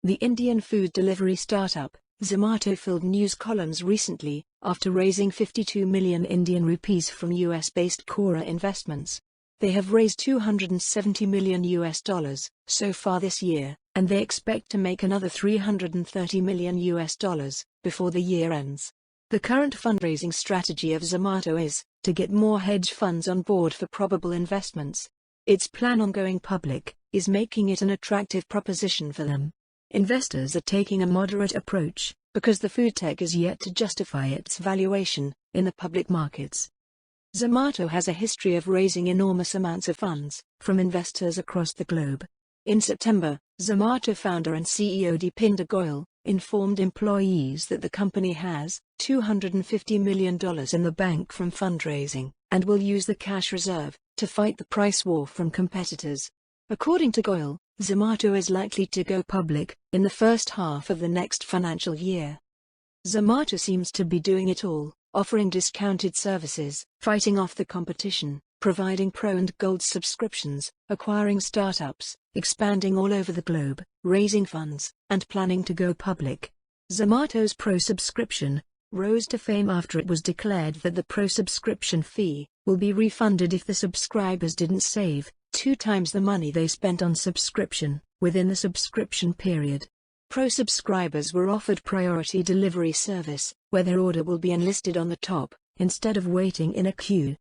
The Indian food delivery startup, Zomato filled news columns recently, after raising 52 million Indian rupees from US-based Cora Investments. They have raised $270 million so far this year, and they expect to make another $330 million before the year ends. The current fundraising strategy of Zomato is to get more hedge funds on board for probable investments. Its plan on going public is making it an attractive proposition for them. Investors are taking a moderate approach because the food tech is yet to justify its valuation in the public markets. Zomato has a history of raising enormous amounts of funds from investors across the globe. In September, Zomato founder and CEO Deepinder Goyal informed employees that the company has $250 million in the bank from fundraising, and will use the cash reserve to fight the price war from competitors. According to Goyal, Zomato is likely to go public in the first half of the next financial year. Zomato seems to be doing it all, offering discounted services, fighting off the competition, providing Pro and Gold subscriptions, acquiring startups, expanding all over the globe, raising funds, and planning to go public. Zomato's Pro subscription rose to fame after it was declared that the Pro subscription fee will be refunded if the subscribers didn't save 2 times the money they spent on subscription within the subscription period. Pro subscribers were offered priority delivery service, where their order will be enlisted on the top, instead of waiting in a queue.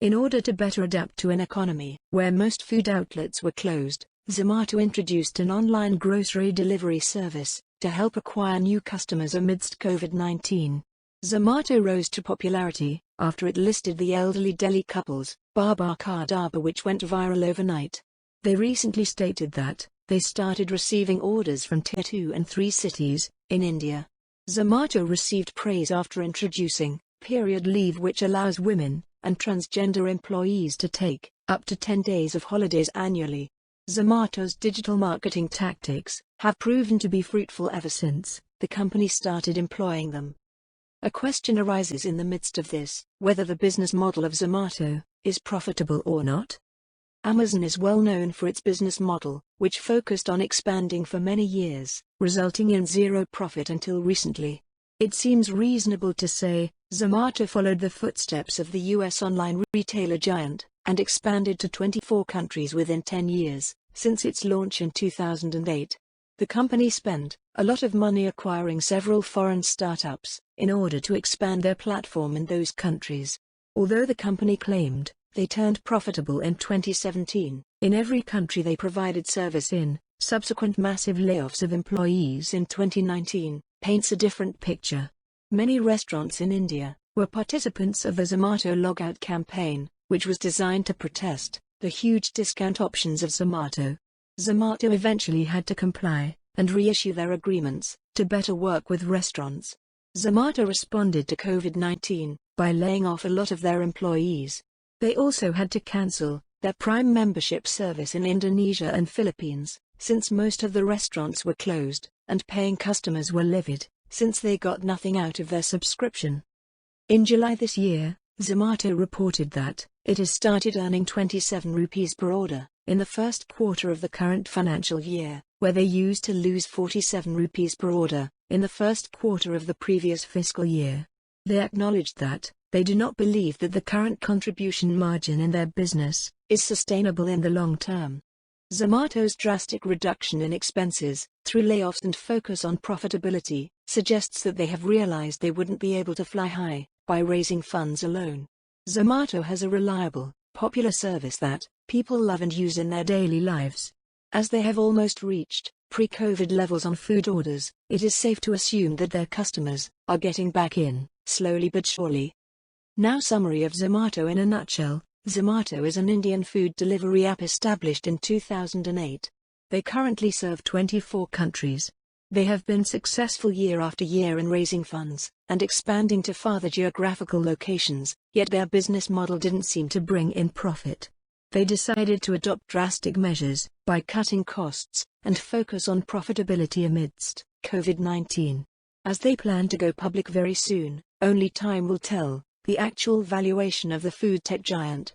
In order to better adapt to an economy where most food outlets were closed, Zomato introduced an online grocery delivery service to help acquire new customers amidst COVID-19. Zomato rose to popularity after it listed the elderly Delhi couple's Baba Ka Dhaba, which went viral overnight. They recently stated that they started receiving orders from Tier 2 and 3 cities in India. Zomato received praise after introducing period leave, which allows women and transgender employees to take up to 10 days of holidays annually. Zomato's digital marketing tactics have proven to be fruitful ever since the company started employing them. A question arises in the midst of this, whether the business model of Zomato is profitable or not. Amazon is well known for its business model, which focused on expanding for many years, resulting in zero profit until recently. It seems reasonable to say Zomato followed the footsteps of the US online retailer giant and expanded to 24 countries within 10 years, since its launch in 2008. The company spent a lot of money acquiring several foreign startups in order to expand their platform in those countries. Although the company claimed they turned profitable in 2017, in every country they provided service in, subsequent massive layoffs of employees in 2019 paints a different picture. Many restaurants in India were participants of the Zomato logout campaign, which was designed to protest the huge discount options of Zomato. Zomato eventually had to comply and reissue their agreements to better work with restaurants. Zomato responded to COVID-19 by laying off a lot of their employees. They also had to cancel their Prime membership service in Indonesia and Philippines, since most of the restaurants were closed, and paying customers were livid, since they got nothing out of their subscription. In July this year, Zomato reported that it has started earning 27 rupees per order in the first quarter of the current financial year, where they used to lose 47 rupees per order in the first quarter of the previous fiscal year. They acknowledged that they do not believe that the current contribution margin in their business is sustainable in the long term. Zomato's drastic reduction in expenses through layoffs and focus on profitability suggests that they have realized they wouldn't be able to fly high by raising funds alone. Zomato has a reliable, popular service that people love and use in their daily lives. As they have almost reached pre-COVID levels on food orders, it is safe to assume that their customers are getting back in, slowly but surely. Now, summary of Zomato in a nutshell. Zomato is an Indian food delivery app established in 2008. They currently serve 24 countries. They have been successful year after year in raising funds and expanding to farther geographical locations, yet their business model didn't seem to bring in profit. They decided to adopt drastic measures by cutting costs and focus on profitability amidst COVID-19. As they plan to go public very soon, only time will tell the actual valuation of the food tech giant.